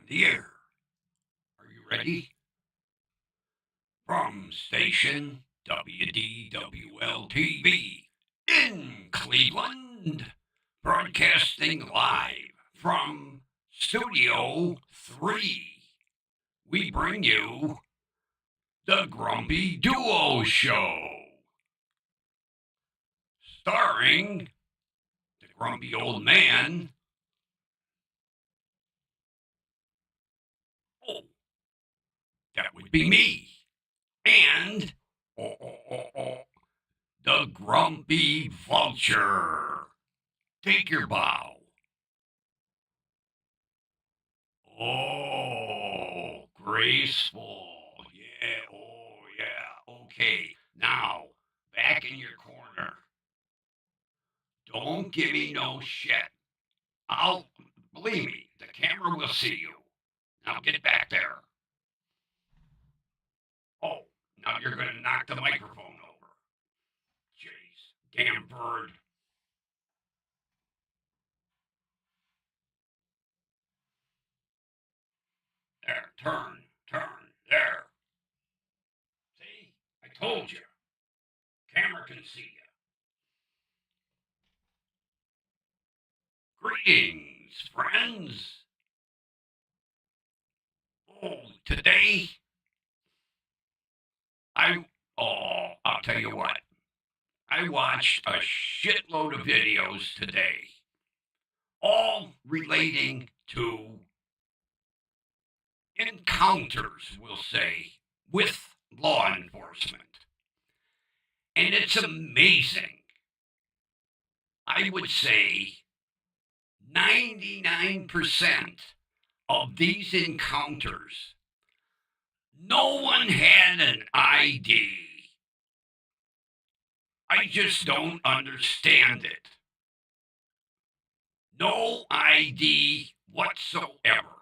the air. Are you ready? From station WDWL TV in Cleveland, broadcasting live from Studio 3, we bring you the Grumpy Duo Show, starring the grumpy old man. Oh, that would be me. And the grumpy vulture. Take your bow. Oh, graceful. Yeah. Oh, yeah. Okay. Now, back in your corner. Don't give me no shit. Believe me, the camera will see you. Now get back there. Oh, now you're going to knock the microphone over. Jeez, damn bird. There, turn, there. See? I told you. Camera can see you. Greetings, friends. Oh, today, I'll tell you what. I watched a shitload of videos today, all relating to encounters, we'll say, with law enforcement. And it's amazing. I would say 99% of these encounters, no one had an ID. I just don't understand it. No ID whatsoever.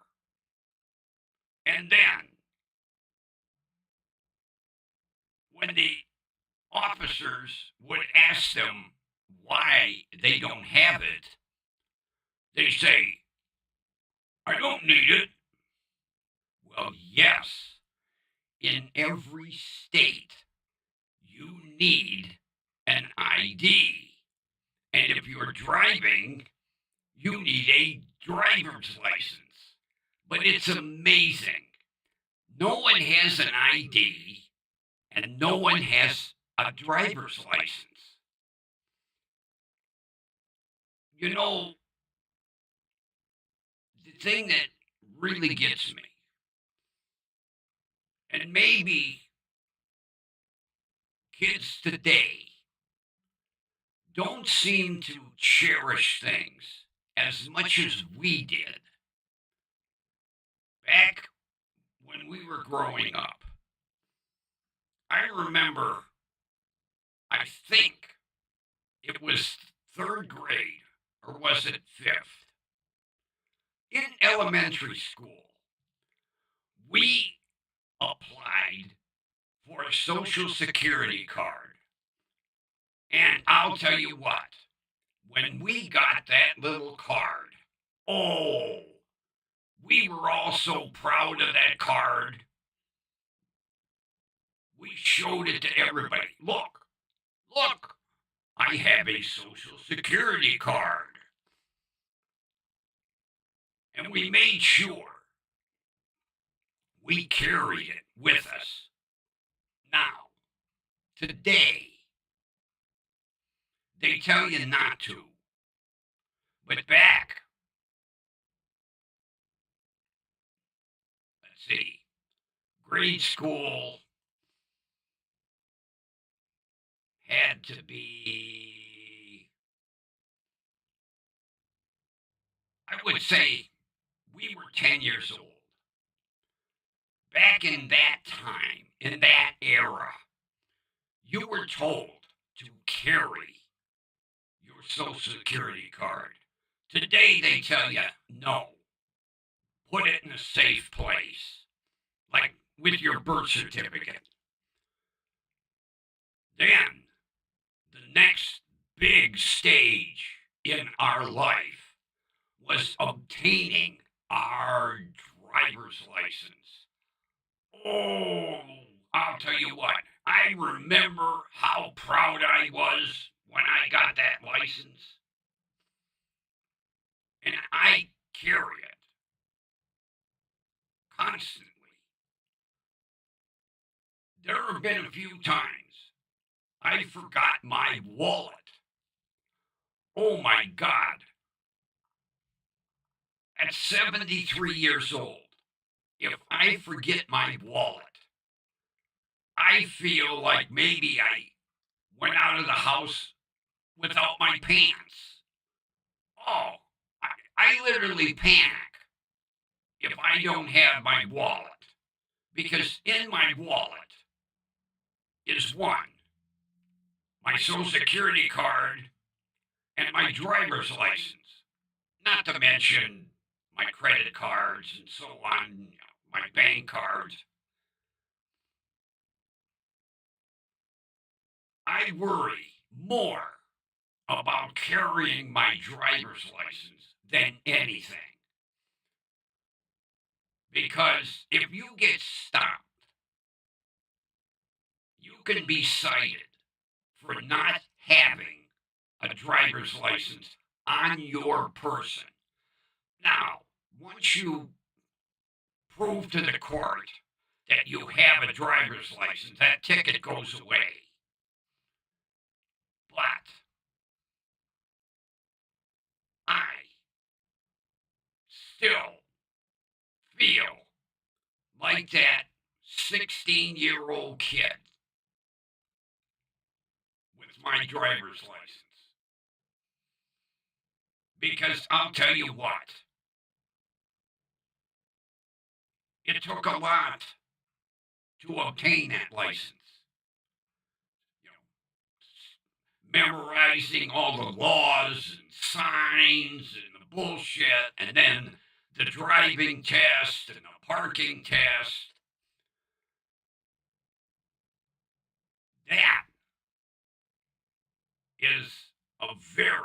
And then, when the officers would ask them why they don't have it, they say, I don't need it. Well, yes, in every state, you need an ID. And if you're driving, you need a driver's license. But it's amazing. No one has an ID and no one has a driver's license. You know, the thing that really gets me, and maybe kids today don't seem to cherish things as much as we did back when we were growing up. I remember, I think it was third grade, or was it fifth? In elementary school, we applied for a social security card. And I'll tell you what, when we got that little card, oh, we were all so proud of that card. We showed it to everybody. Look, I have a social security card. And we made sure we carried it with us. Now, today, they tell you not to. But back, let's see, grade school had to be, I would say, we were 10 years old. Back in that time, in that era, you were told to carry your social security card. Today, they tell you, no, put it in a safe place, like with your birth certificate. Then, the next big stage in our life was obtaining our driver's license. Oh, I'll tell you what. I remember how proud I was when I got that license, and I carry it constantly. There have been a few times I forgot my wallet. Oh my God. At 73 years old, if I forget my wallet, I feel like maybe I went out of the house without my pants. Oh, I literally panic if I don't have my wallet because in my wallet is one, my social security card and my driver's license, not to mention my credit cards and so on, my bank cards. I worry more about carrying my driver's license than anything. Because if you get stopped, you can be cited for not having a driver's license on your person. Now, once you prove to the court that you have a driver's license, that ticket goes away. But I still feel like that 16-year-old kid with my driver's license. Because I'll tell you what, it took a lot to obtain that license. You memorizing all the laws and signs and the bullshit, and then the driving test and the parking test. That is a very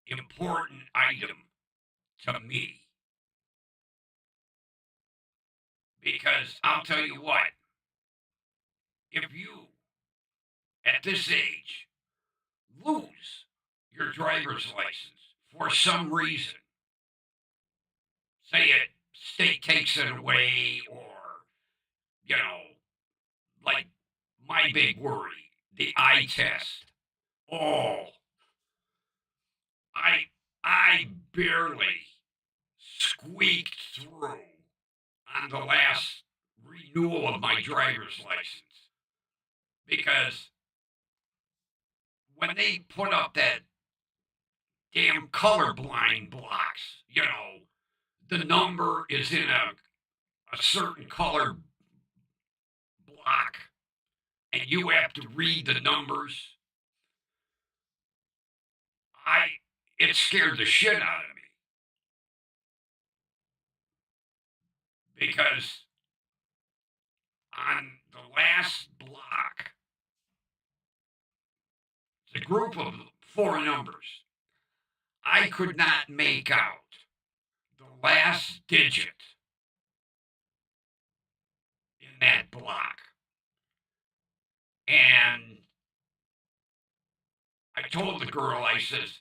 important item to me. Because I'll tell you what, if you, at this age, lose your driver's license for some reason, say it, state takes it away, or, you know, like my big worry, the eye test. Oh, I I barely squeaked through on the last renewal of my driver's license because when they put up that damn colorblind blocks, the number is in a certain color block and you have to read the numbers. I It scared the shit out of me because on the last block, it's a group of four numbers. I could not make out the last digit in that block. And I told the girl, I says,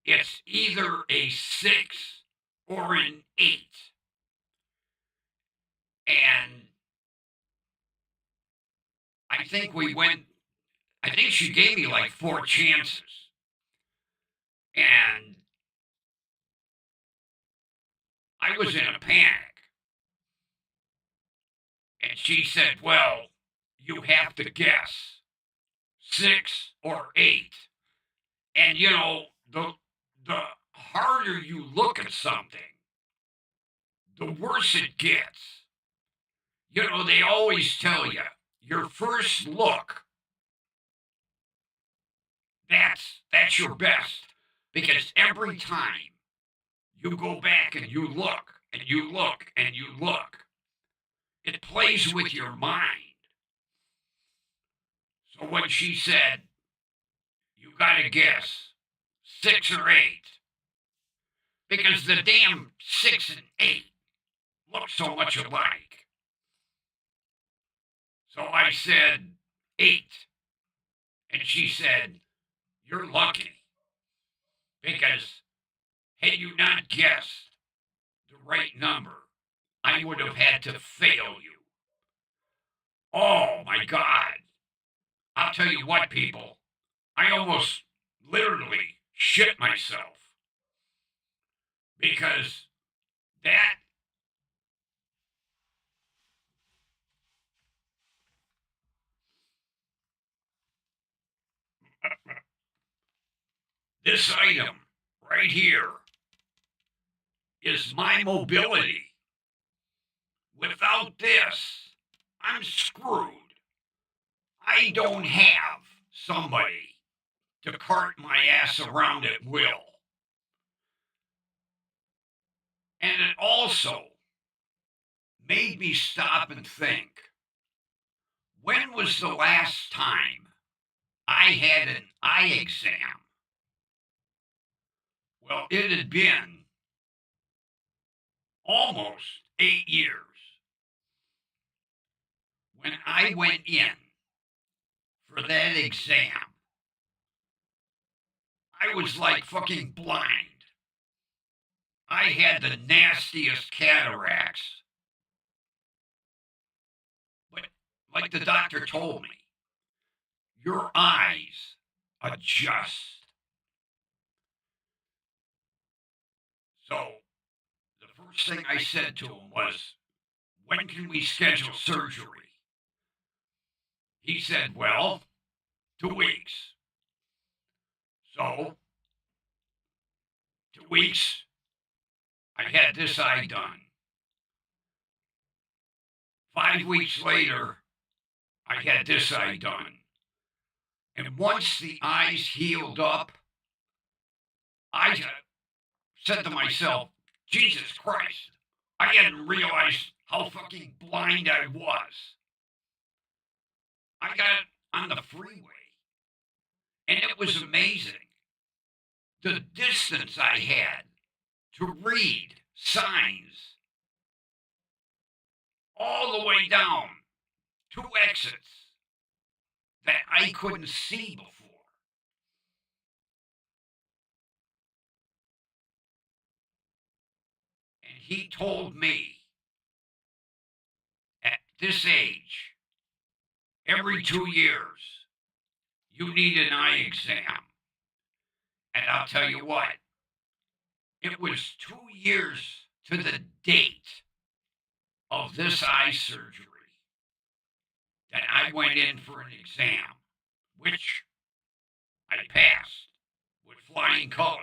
it's either a six or an eight. And I think we went, I think she gave me like four chances. And I was in a panic. And she said, well, you have to guess six or eight. And the harder you look at something, the worse it gets. They always tell you your first look, that's your best. Because every time you go back and you look and you look and you look, it plays with your mind. So when she said, you gotta guess six or eight, because the damn six and eight look so much alike. So I said 8. And she said, "You're lucky because had you not guessed the right number, I would have had to fail you." Oh my God. I'll tell you what, people, I almost literally shit myself because that, this item right here is my mobility. Without this, I'm screwed. I don't have somebody to cart my ass around at will. And it also made me stop and think, when was the last time I had an eye exam? Well, it had been almost 8 years. When I went in for that exam, I was like fucking blind. I had the nastiest cataracts. But like the doctor told me, your eyes adjust. So the first thing I said to him was, "When can we schedule surgery?" He said, "Well, 2 weeks." So, 2 weeks, I had this eye done. 5 weeks later, I had this eye done. And once the eyes healed up, I said to myself, Jesus Christ, I hadn't realized how fucking blind I was. I got on the freeway, and it was amazing the distance I had to read signs all the way down 2 exits that I couldn't see before. And he told me at this age, every 2 years, you need an eye exam. And I'll tell you what, it was 2 years to the date of this eye surgery that I went in for an exam, which I passed with flying colors.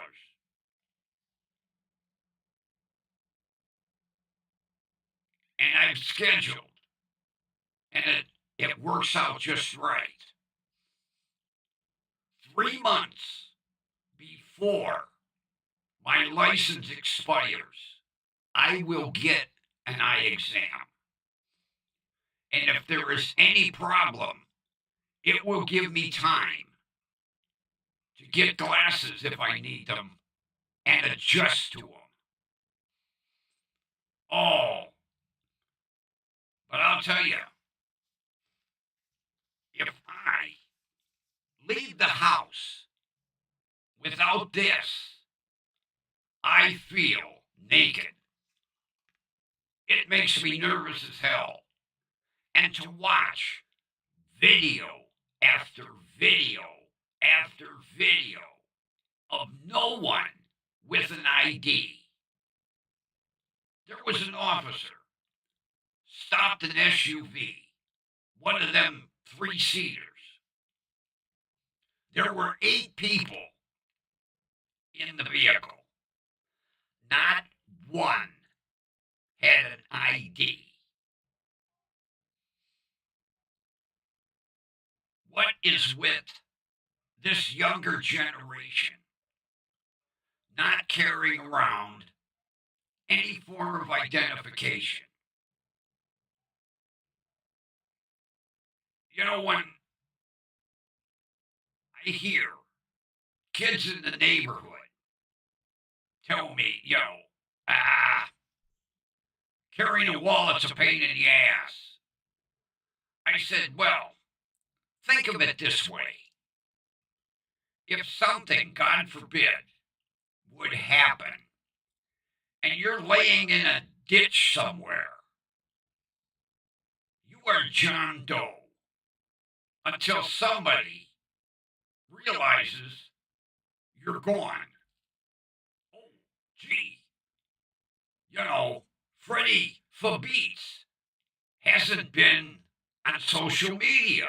And I've scheduled, and it works out just right. 3 months before my license expires, I will get an eye exam. And if there is any problem, it will give me time to get glasses if I need them and adjust to them. Oh, but I'll tell you, if I leave the house without this, I feel naked. It makes me nervous as hell. And to watch video after video after video of no one with an ID. There was an officer stopped an SUV, one of them three-seaters. There were 8 people in the vehicle. Not one had an ID. What is with this younger generation not carrying around any form of identification? You know, when I hear kids in the neighborhood tell me, Carrying a wallet's a pain in the ass. I said, well, think of it this way. If something, God forbid, would happen and you're laying in a ditch somewhere, you are John Doe until somebody realizes you're gone. Oh, gee, Freddie Fabeats hasn't been on social media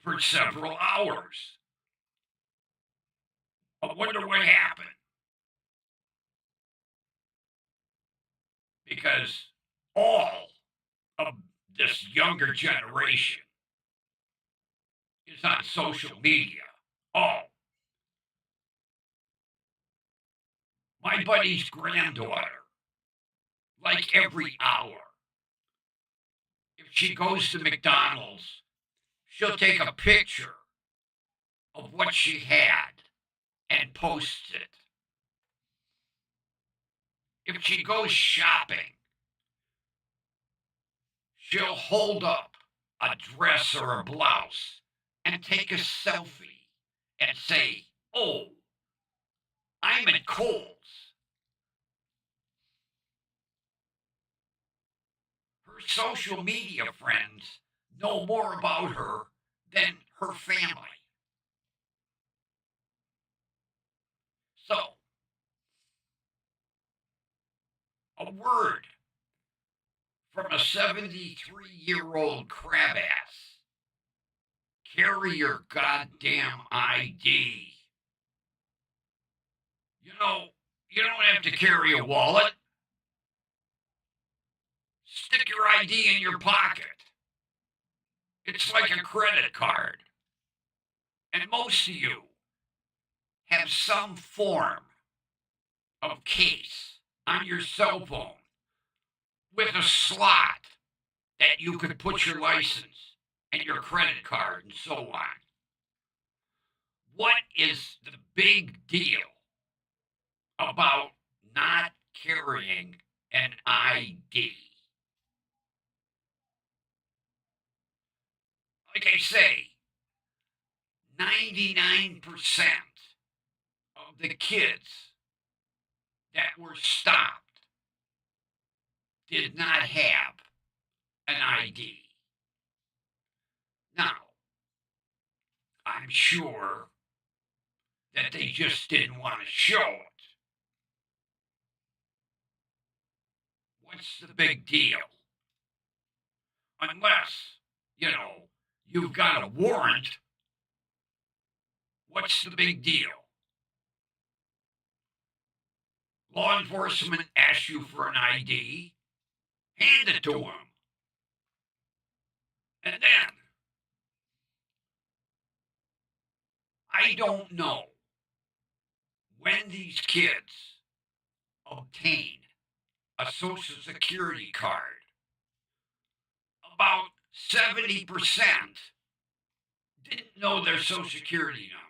for several hours. I wonder what happened. Because all of this younger generation is on social media. Oh, my buddy's granddaughter, like every hour, if she goes to McDonald's, she'll take a picture of what she had and post it. If she goes shopping, she'll hold up a dress or a blouse and take a selfie and say, oh, I'm at Kohl's. Her social media friends know more about her than her family. So, a word from a 73-year-old crab ass. Carry your goddamn ID. You don't have to carry a wallet. Stick your ID in your pocket. It's like a credit card. And most of you have some form of case on your cell phone with a slot that you could put your license and your credit card and so on. What is the big deal about not carrying an ID? Like I say, 99% of the kids that were stopped did not have an ID. Now, I'm sure that they just didn't want to show it. What's the big deal? Unless, you've got a warrant. What's the big deal? Law enforcement asks you for an ID, hand it to them. And then, I don't know when these kids obtain a Social Security card. About 70% didn't know their Social Security number.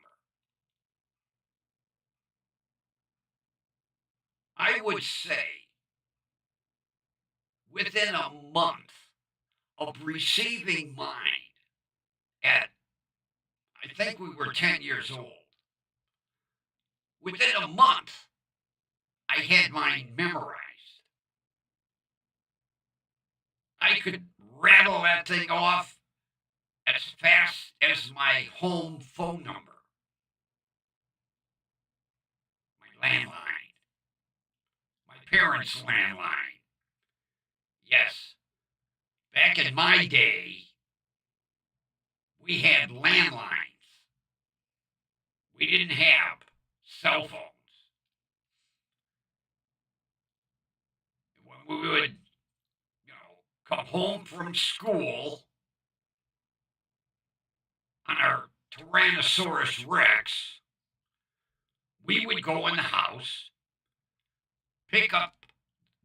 I would say within a month of receiving mine at, I think we were 10 years old, within a month, I had mine memorized. I could rattle that thing off as fast as my home phone number, my landline, my parents' landline. Yes, back in my day, we had landlines. We didn't have cell phones. When we would, come home from school on our Tyrannosaurus Rex, we would go in the house, pick up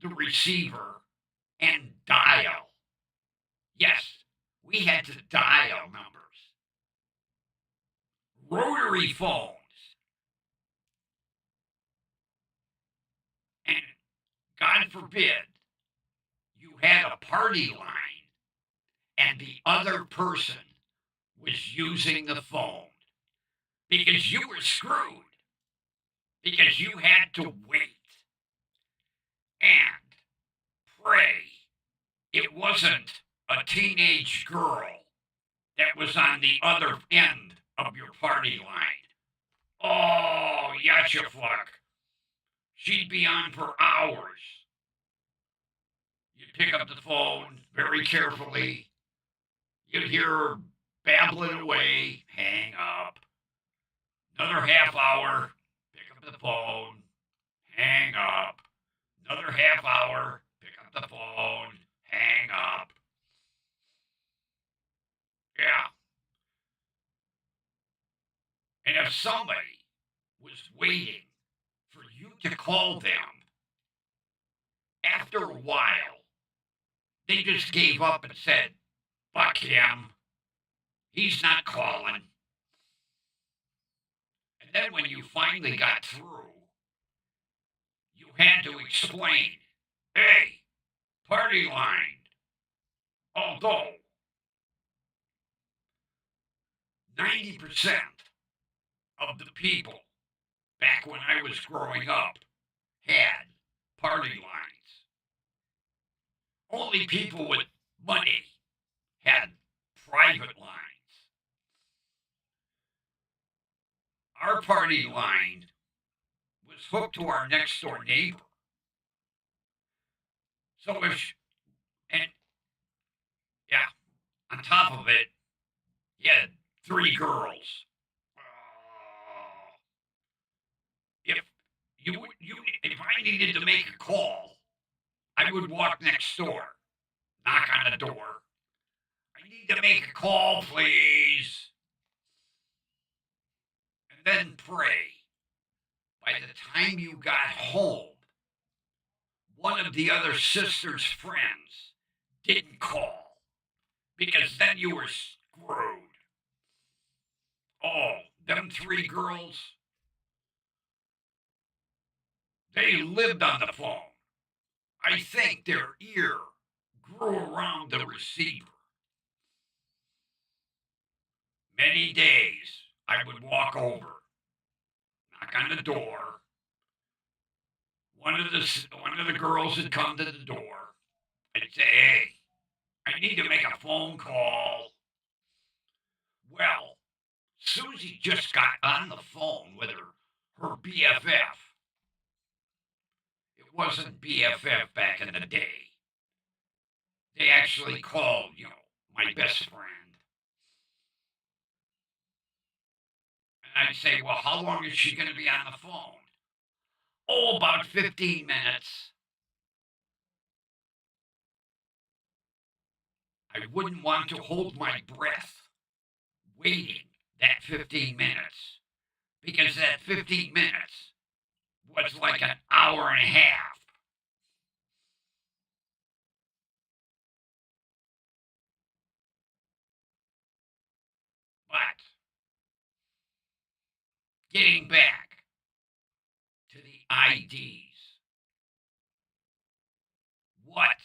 the receiver, and dial. Yes, we had to dial numbers. Rotary phones. And God forbid you had a party line and the other person was using the phone because you were screwed because you had to wait and pray it wasn't a teenage girl that was on the other end of your party line. Oh, yes, you fuck. She'd be on for hours. You'd pick up the phone very carefully. You'd hear her babbling away, hang up. Another half hour, pick up the phone, hang up. Another half hour, pick up the phone, hang up. Yeah. And if somebody was waiting for you to call them, after a while, they just gave up and said, fuck him. He's not calling. And then when you finally got through, you had to explain, hey, party line. Although 90% of the people back when I was growing up had party lines. Only people with money had private lines. Our party line was hooked to our next door neighbor. So and yeah, on top of it, you had three girls. Uh, if if I needed to make a call, I would walk next door, knock on the door. I need to make a call, please, and then pray. By the time you got home, one of the other sister's friends didn't call because then you were screwed. Oh, them three girls, they lived on the phone. I think their ear grew around the receiver. Many days I would walk over, knock on the door. One of the girls had come to the door. I'd say, "Hey, I need to make a phone call." Well, Susie just got on the phone with her BFF. It wasn't BFF back in the day. They actually called, my best friend. And I'd say, well, how long is she going to be on the phone? Oh, about 15 minutes. I wouldn't want to hold my breath waiting that 15 minutes because that 15 minutes was like an hour and a half. But getting back to the IDs, what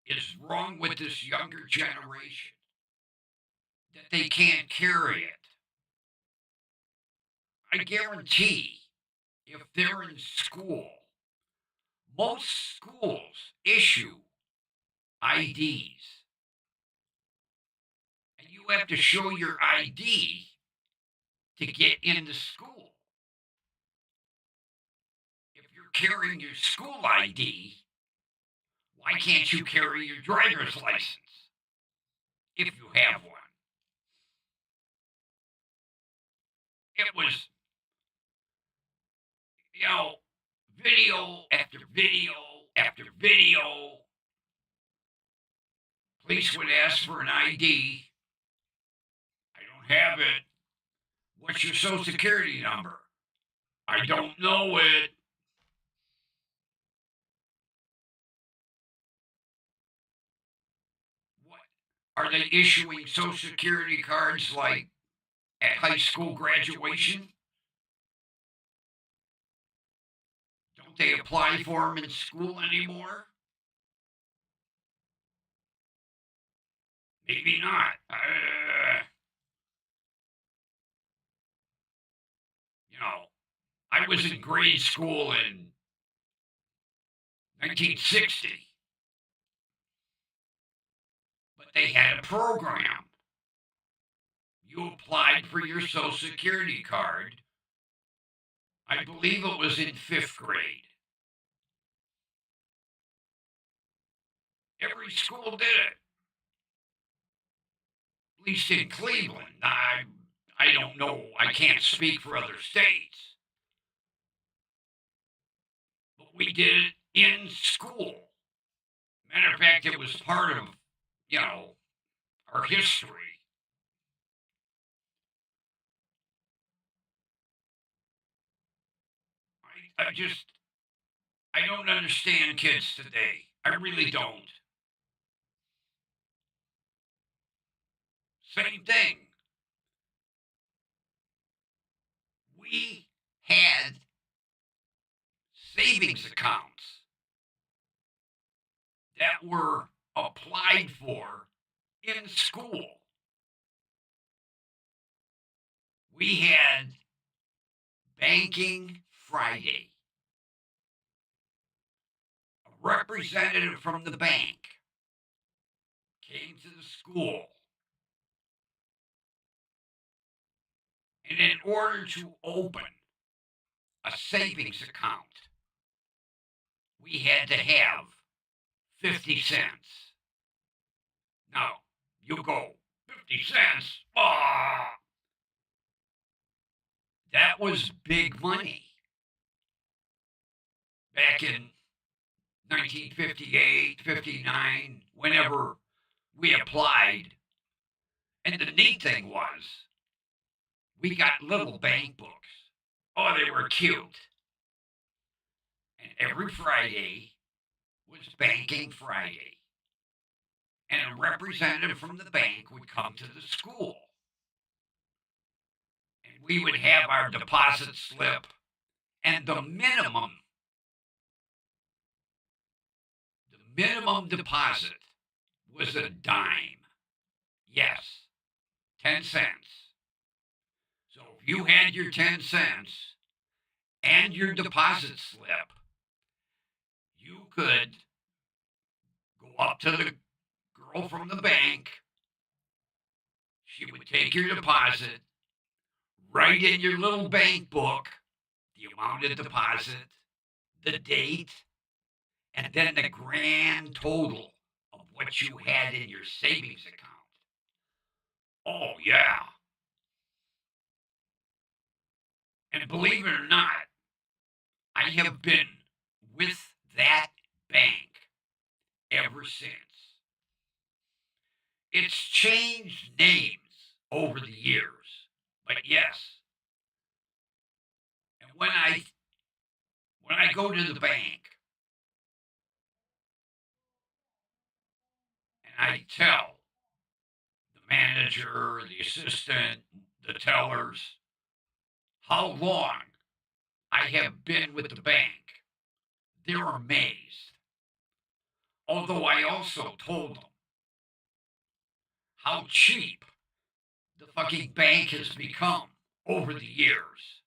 is wrong with this younger generation that they can't carry it? I guarantee if they're in school, most schools issue IDs, and you have to show your ID to get into school. If you're carrying your school ID, why can't you carry your driver's license if you have one? It was, you know, video after video after video. Police would ask for an ID. I don't have it. What's your social security number? I don't know it. What? Are they issuing social security cards like at high school graduation? Don't they apply for them in school anymore? maybe not. You know, I was in grade school in 1960, but they had a program. You applied for your Social Security card. I believe it was in fifth grade. Every school did it, at least in Cleveland. I don't know. I can't speak for other states, but we did it in school. Matter of fact, it was part of, you know, our history. I don't understand kids today. I really don't. Same thing. We had savings accounts that were applied for in school. We had Banking Friday. A representative from the bank came to the school, and in order to open a savings account, we had to have 50 cents. Now, you go, 50 cents? Ah, that was big money back in 1958, 59, whenever we applied. And the neat thing was, we got little bank books. Oh, they were cute. And every Friday was Banking Friday. And a representative from the bank would come to the school. And we would have our deposit slip. And the minimum deposit was a dime. Yes, 10 cents. So if you had your 10 cents and your deposit slip, you could go up to the girl from the bank. She would take your deposit, write in your little bank book the amount of deposit, the date, and then the grand total of what you had in your savings account. Oh, yeah. And believe it or not, I have been with that bank ever since. It's changed names over the years, but yes. And when I go to the bank and I tell the manager, the assistant, the tellers how long I have been with the bank, they're amazed. Although I also told them how cheap the fucking bank has become over the years.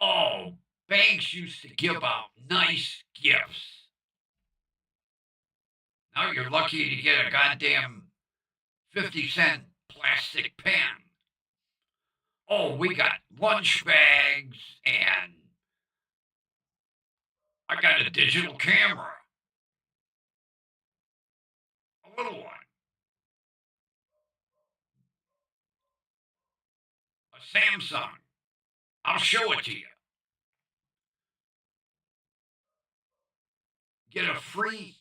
Oh, banks used to give out nice gifts. Now you're lucky to get a goddamn 50-cent plastic pen. Oh, we got lunch bags, and I got a digital camera, a little one, a Samsung. I'll show it to you. Get a free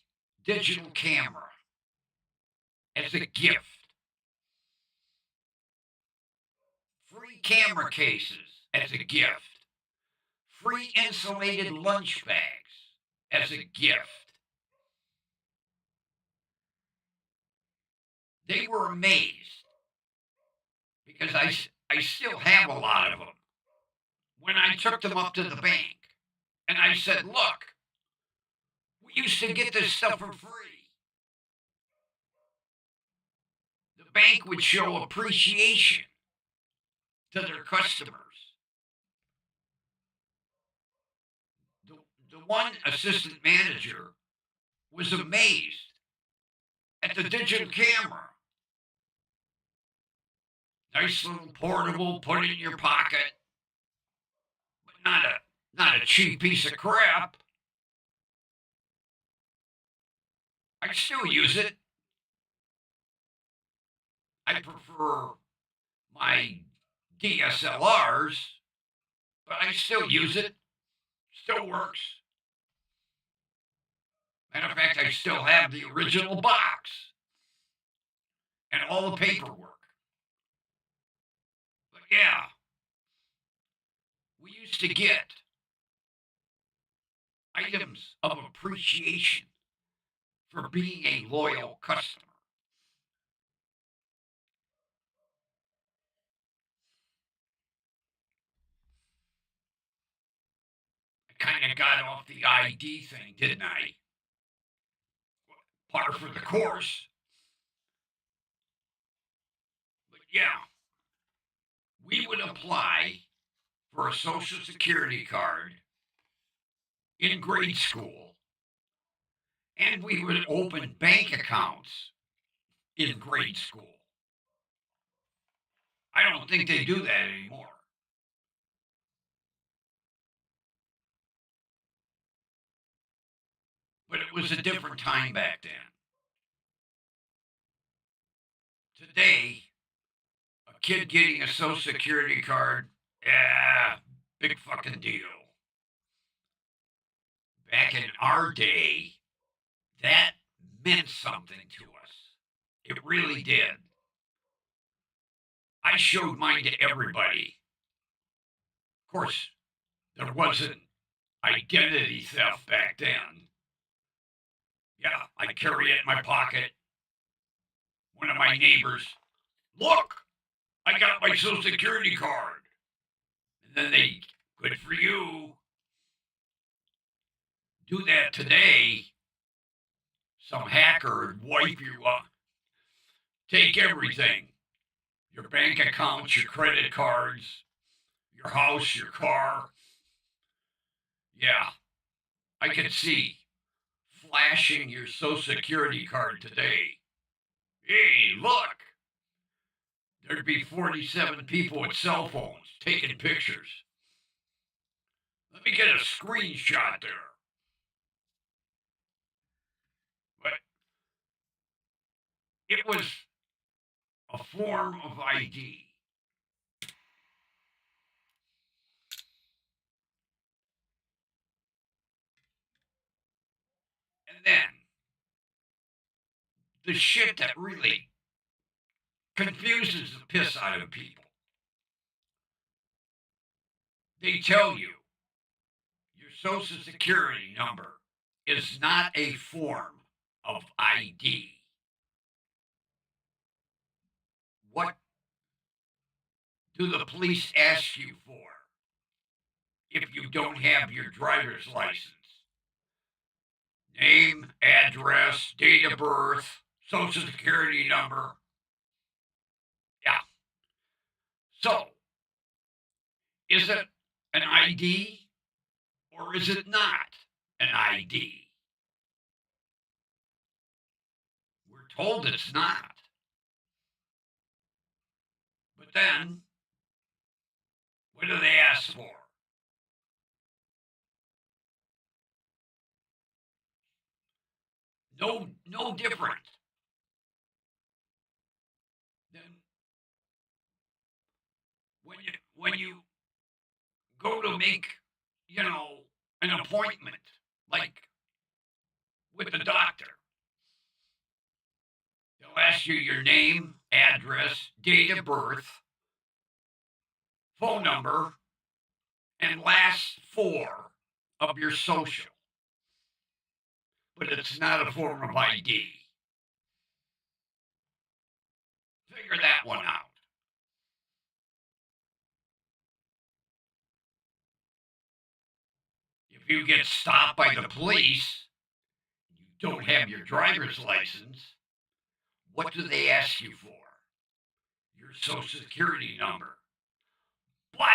digital camera as a gift. Free camera cases as a gift. Free insulated lunch bags as a gift. They were amazed because I still have a lot of them. When I took them up to the bank and I said, look, we used to get this stuff for free. the bank would show appreciation to their customers. The, the one assistant manager was amazed at the digital camera. Nice little portable, put it in your pocket, but not a cheap piece of crap. I still use it. I prefer my DSLRs, but I still use it. Still works. Matter of fact, I still have the original box and all the paperwork. But yeah, we used to get items of appreciation for being a loyal customer. I kind of got off the ID thing, didn't I? Par for the course. But yeah, we would apply for a social security card in grade school, and we would open bank accounts in grade school. I don't think they do that anymore. But it was a different time back then. Today, a kid getting a social security card, yeah, big fucking deal. Back in our day, that meant something to us. It really did. I showed mine to everybody. Of course, there wasn't identity theft back then. Yeah, I carry it in my pocket. One of my neighbors, look, I got my social security card. And then they, good for you. Do that today, some hacker would wipe you up, take everything, your bank accounts, your credit cards, your house, your car. Yeah, I can see flashing your social security card today. Hey, look, there'd be 47 people with cell phones taking pictures. Let me get a screenshot there. But it was a form of ID. And then the shit that really confuses the piss out of people. They tell you your social security number is not a form of ID. What do the police ask you for if you don't have your driver's license? Name, address, date of birth, social security number. Yeah. So, is it an ID or is it not an ID? We're told it's not. But then, what do they ask for? No different than when you go to make, you know, an appointment, like with the doctor. They'll ask you your name, address, date of birth, phone number, and last four of your social. But it's not a form of ID. Figure that one out. If you get stopped by the police, you don't have your driver's license, what do they ask you for? your social security number. But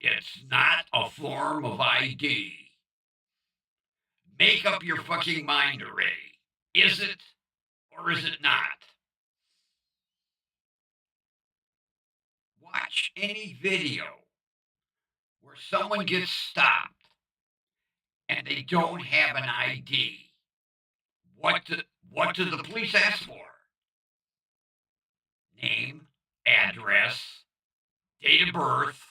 it's not a form of ID. Make up your fucking mind already. Is it or is it not? Watch any video where someone gets stopped and they don't have an ID. What do, what do the police ask for? Name, address, date of birth,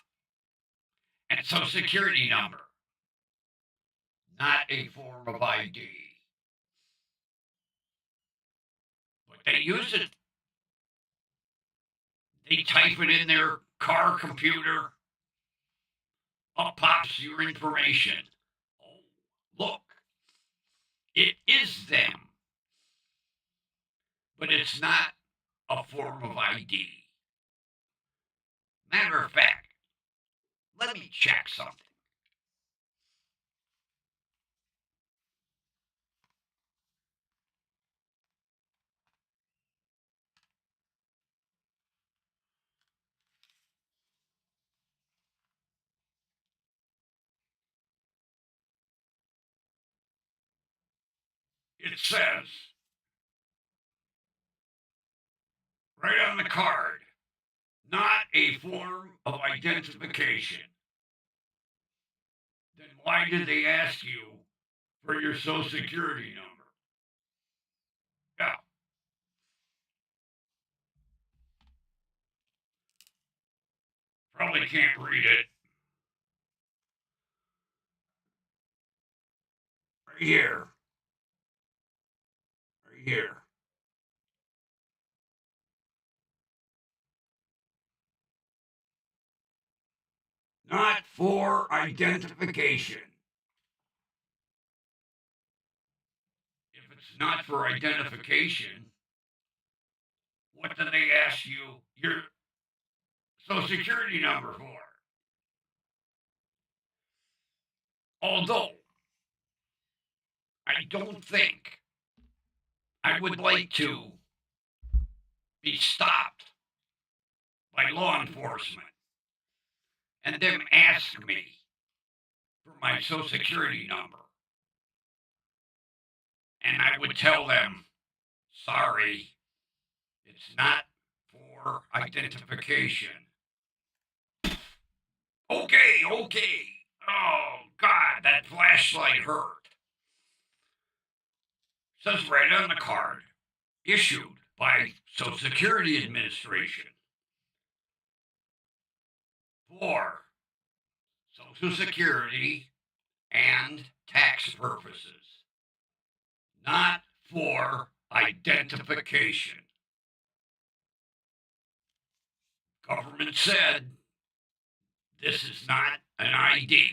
and social security number. Not a form of ID. But they use it. They type it in their car computer. Up pops your information. Oh, look, it is them. But it's not a form of ID. Matter of fact, let me check something. It says right on the card, not a form of identification. Then why did they ask you for your social security number? Yeah, probably can't read it. Right here. Right here. Not for identification. If it's not for identification, what do they ask you your social security number for? Although I don't think I would like to be stopped by law enforcement and them ask me for my social security number. And I would tell them, sorry, it's not for identification. Okay, okay. Oh, God, that flashlight hurt. Says right on the card, issued by Social Security Administration for Social Security and tax purposes, not for identification. Government said this is not an ID.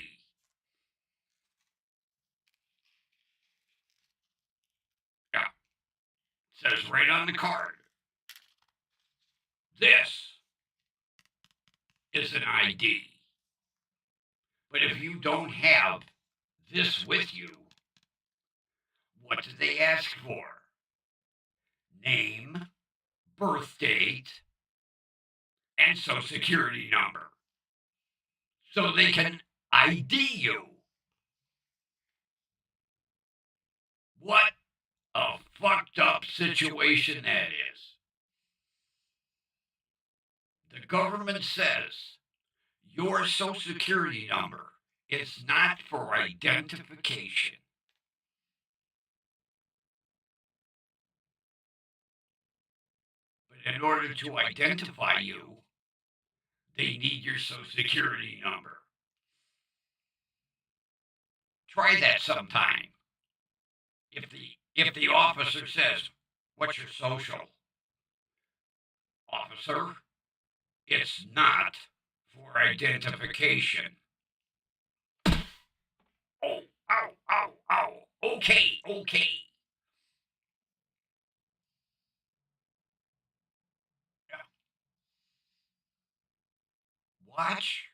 Yeah, says right on the card. This is an ID. But if you don't have this with you, what do they ask for? Name, birth date, and social security number. So they can ID you. What a fucked up situation that is. The government says your social security number is not for identification. But in order to identify you, they need your social security number. Try that sometime. If the officer says, "What's your social?" Officer, it's not for identification. Oh, ow, ow, ow. Okay, okay. Yeah. Watch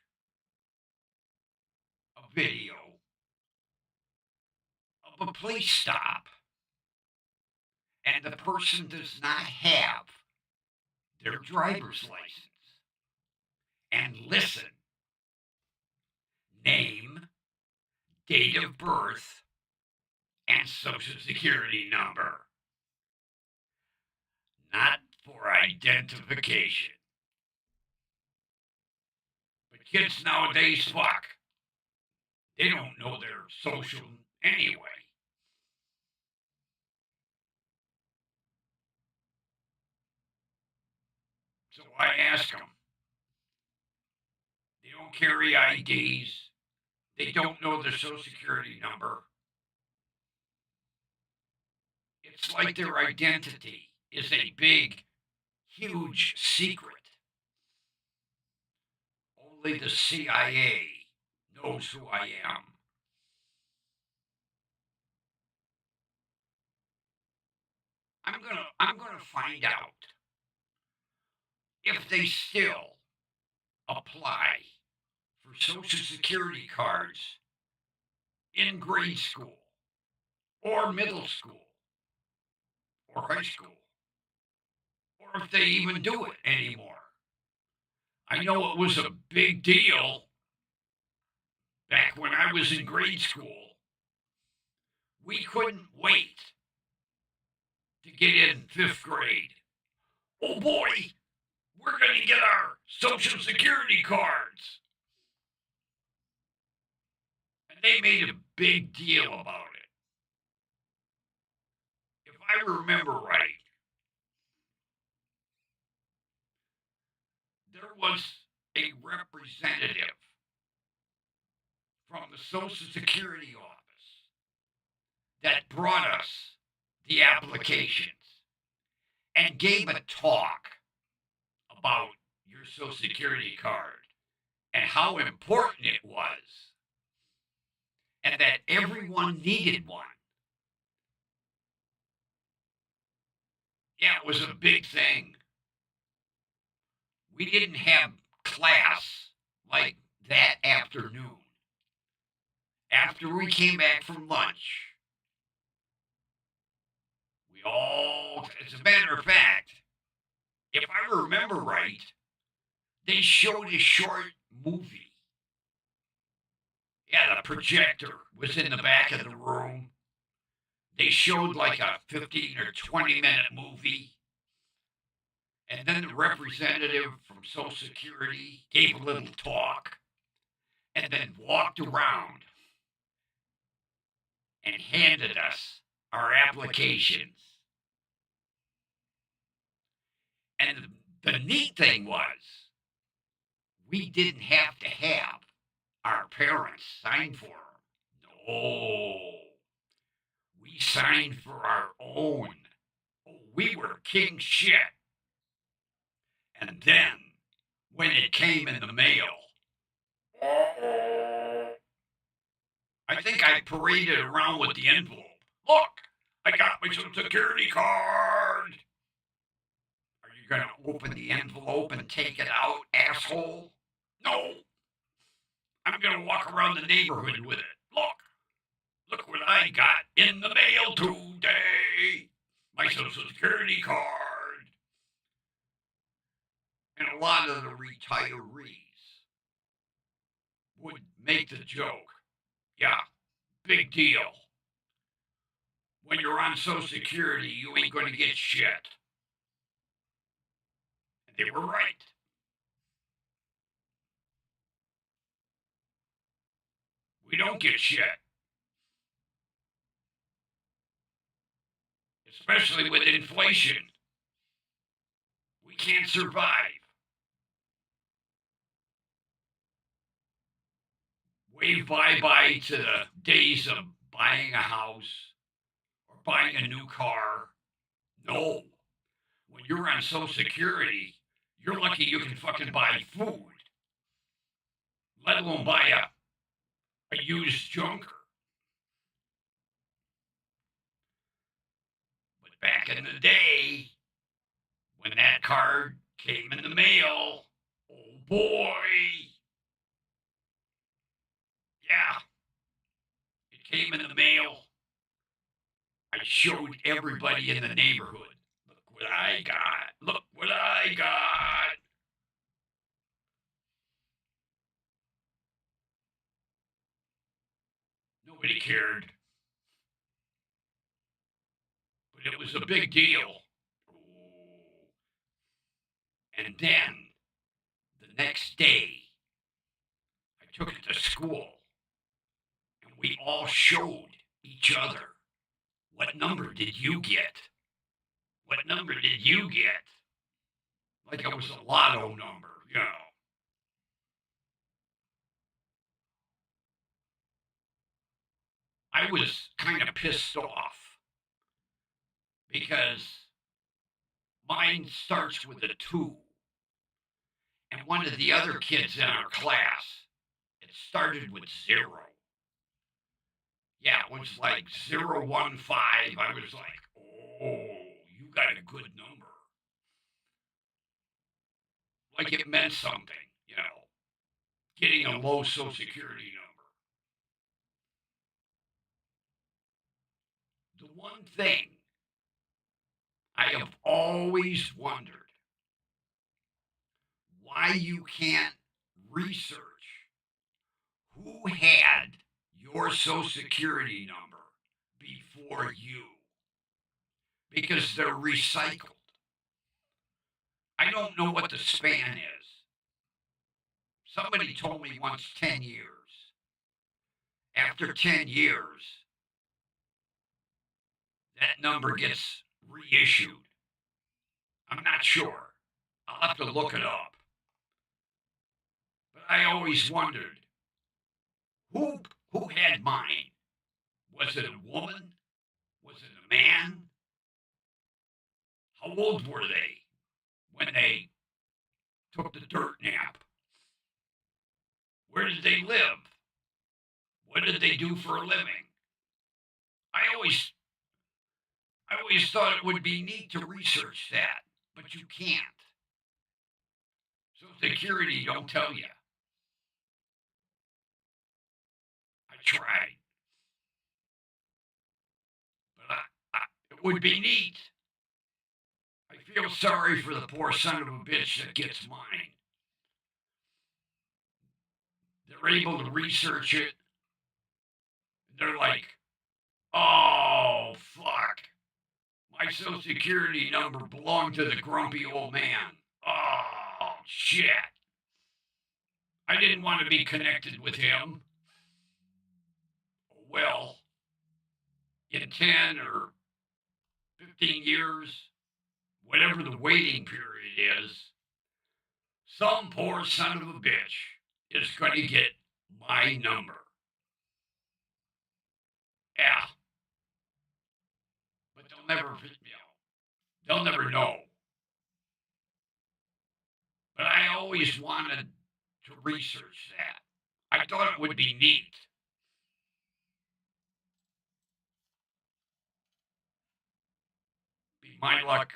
a video of a police stop and the person does not have their driver's license and listen, name, date of birth, and social security number. Not for identification. But kids nowadays, fuck, they don't know their social anyway. So I ask them. They don't carry IDs. They don't know their social security number. It's like their identity is a big, huge secret. Only the CIA knows who I am. I'm gonna find out if they still apply for social security cards in grade school or middle school or high school, or if they even do it anymore. I know it was a big deal back when I was in grade school. We couldn't wait to get in fifth grade. Oh boy, we're going to get our social security cards. And they made a big deal about it. If I remember right, there was a representative from the Social Security office that brought us the applications and gave a talk about your Social Security card and how important it was and that everyone needed one. Yeah, it was a big thing. We didn't have class like that afternoon. After we came back from lunch, we all, as a matter of fact, if I remember right, they showed a short movie. Yeah, the projector was in the back of the room. They showed like a 15 or 20-minute movie. And then the representative from Social Security gave a little talk and then walked around and handed us our applications. And the neat thing was, we didn't have to have our parents sign for them. No, we signed for our own. Oh, we were king shit. And then, when it came in the mail, I think I paraded around with the envelope. Look, I got my Social Security card. Are you going to open the envelope and take it out, asshole? No. I'm going to walk around the neighborhood with it. Look what I got in the mail today. My Social Security card. And a lot of the retirees would make the joke. Yeah, big deal. When you're on Social Security, you ain't going to get shit. And they were right. We don't get shit. Especially with inflation. We can't survive. Wave bye-bye to the days of buying a house or buying a new car. No. When you're on Social Security, you're lucky you can fucking buy food, let alone buy a used junker. But back in the day, when that card came in the mail, oh boy, yeah, it came in the mail. I showed everybody in the neighborhood, look what I got, look what I got. cared, but it was a big deal. Ooh. And then the next day, I took it to school, and we all showed each other. What number did you get? What number did you get? Like it was a lotto number. I was kind of pissed off because mine starts with a two, and one of the other kids in our class, it started with zero. Yeah, it was like 015. I was like, oh, you got a good number. Like it meant something, getting a low Social Security number. The one thing I have always wondered why you can't research who had your Social Security number before you because they're recycled. I don't know what the span is. Somebody told me once 10 years. After 10 years, that number gets reissued. I'm not sure. I'll have to look it up. But I always wondered who who had mine? Was it a woman? Was it a man? How old were they when they took the dirt nap? Where did they live? What did they do for a living? I always I always thought it would be neat to research that, but you can't. Social Security don't tell you. I tried, but it would be neat. I feel sorry for the poor son of a bitch that gets mine. They're able to research it. They're like, oh, fuck. My Social Security number belonged to the grumpy old man. Oh, shit. I didn't want to be connected with him. Well, in 10 or 15 years, whatever the waiting period is, some poor son of a bitch is going to get my number. Yeah, but they'll never know. But I always wanted to research that. I thought it would be neat. Be my luck,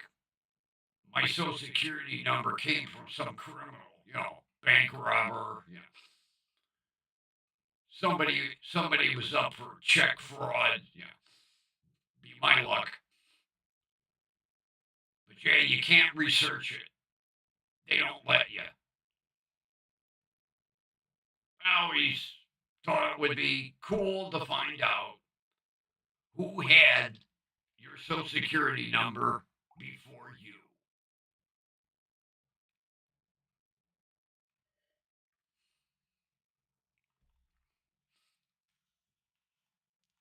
my Social Security number came from some criminal, bank robber. Somebody was up for check fraud. Be my luck. But yeah, you can't research it. They don't let you. I always thought it would be cool to find out who had your Social Security number before you.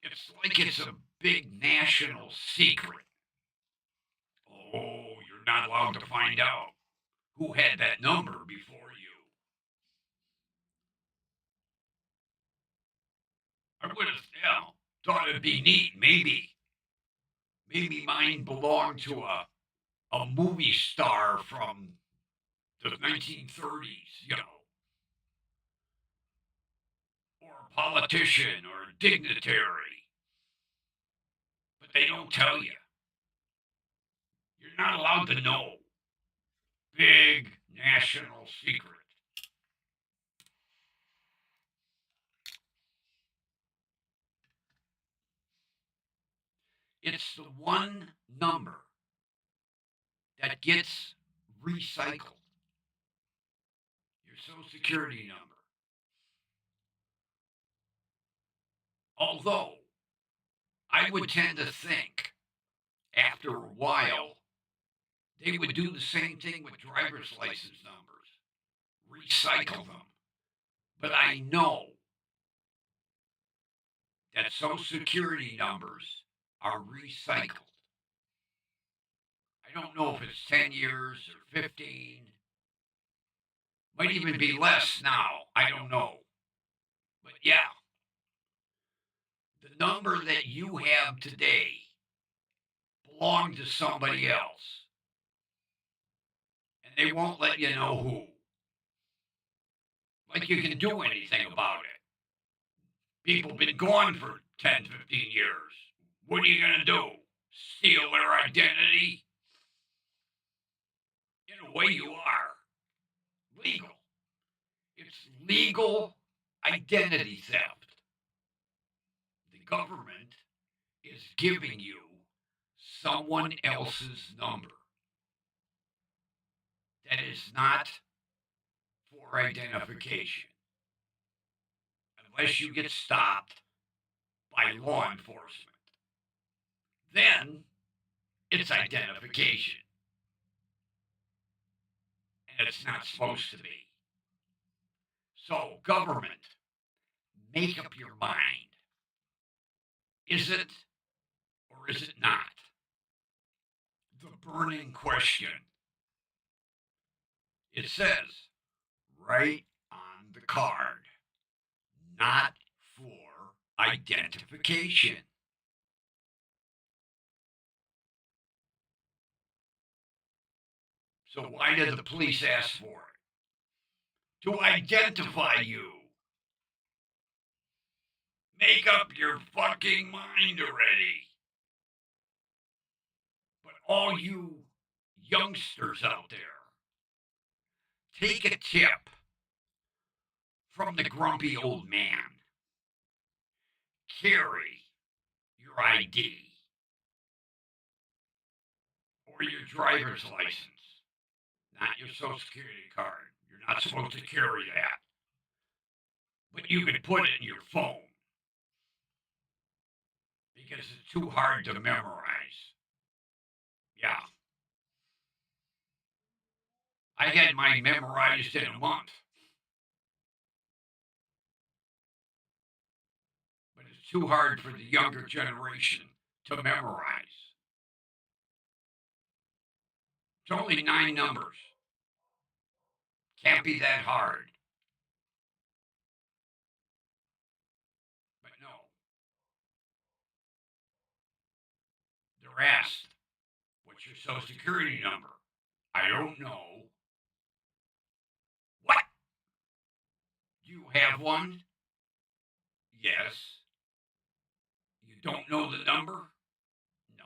It's like it's a big national secret. Oh, you're not allowed to find out who had that number before you. I would have, thought it'd be neat. Maybe mine belonged to a movie star from the 1930s, or a politician or a dignitary. But they don't tell you. You're not allowed to know. Big national secret. It's the one number that gets recycled. Your Social Security number. Although I would tend to think after a while they would do the same thing with driver's license numbers, recycle them. But I know that Social Security numbers are recycled. I don't know if it's 10 years or 15, might even be less now. I don't know. But yeah, the number that you have today belonged to somebody else, and they won't let you know who. Like you can do anything about it. People been gone for 10, 15 years. What are you going to do? Steal their identity? In a way, you are. Legal. It's legal identity theft. The government is giving you someone else's number that is not for identification unless you get stopped by law enforcement. Then it's identification, and it's not supposed to be. So, government, make up your mind. Is it or is it not? The burning question. It says right on the card, not for identification. So why did the police ask for it? To identify you. Make up your fucking mind already. But all you youngsters out there, take a tip from the grumpy old man. Carry your ID or your driver's license, not your social security card. You're not supposed to carry that. But you can put it in your phone because it's too hard to memorize. Yeah. I had mine memorized in a month. But it's too hard for the younger generation to memorize. It's only 9 numbers. Can't be that hard. But no, they're asked, what's your social security number? I don't know. What? Do you have one? Yes. You don't know the number? No.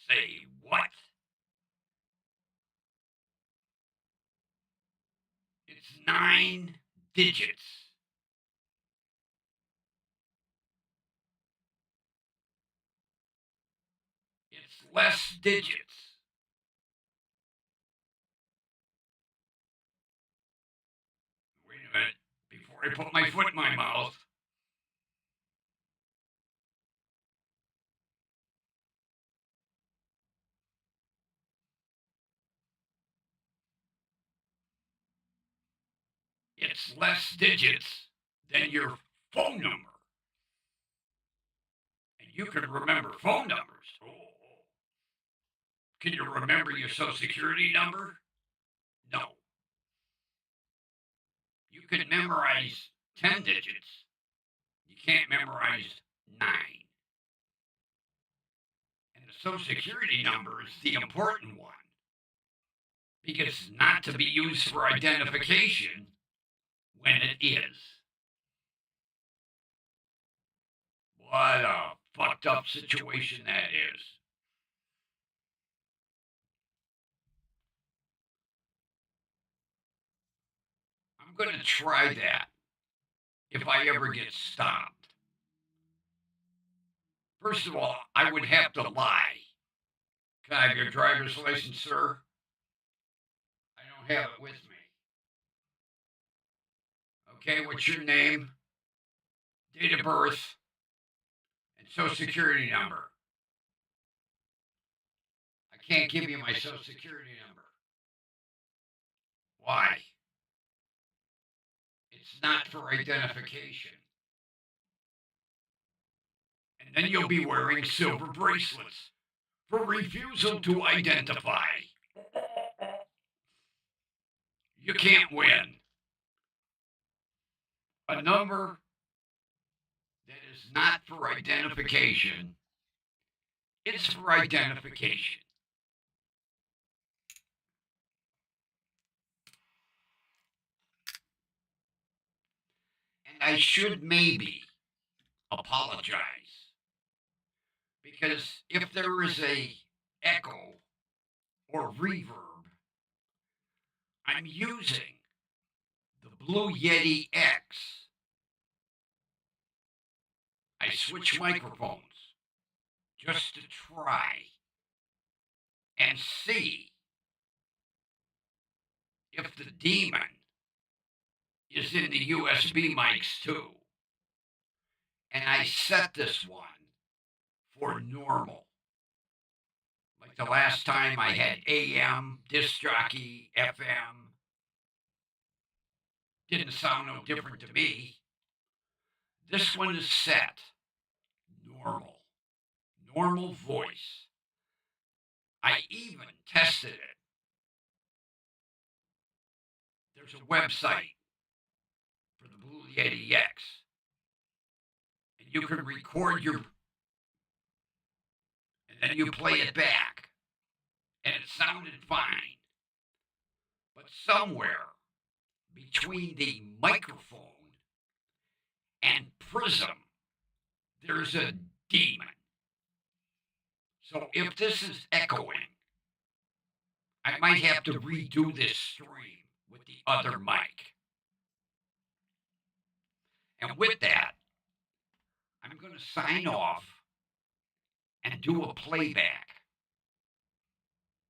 Say what? It's 9 digits. It's less digits. Wait a minute. Before I put my foot in my mouth, it's less digits than your phone number. And you can remember phone numbers. Oh. Can you remember your social security number? No. You can memorize 10 digits. You can't memorize 9. And the social security number is the important one because it's not to be used for identification when it is. What a fucked up situation that is. I'm going to try that if I ever get stopped. First of all, I would have to lie. Can I have your driver's license, sir? I don't have it with me. Okay, what's your name, date of birth, and social security number? I can't give you my social security number. Why? It's not for identification. And then you'll be wearing silver bracelets for refusal to identify. You can't win. A number that is not for identification, it's for identification. And I should maybe apologize because if there is a echo or reverb, I'm using the Blue Yeti X. I switch microphones just to try and see if the demon is in the USB mics too. And I set this one for normal. Like the last time I had AM, disc jockey, FM. Didn't sound no different to me. This one is set normal. Normal voice. I even tested it. There's a website for the Blue Yeti X. And you can record your, and then you play it back. And it sounded fine. But somewhere between the microphone and prism, there's a demon. So if this is echoing, I might have to redo this stream with the other mic. And with that, I'm going to sign off and do a playback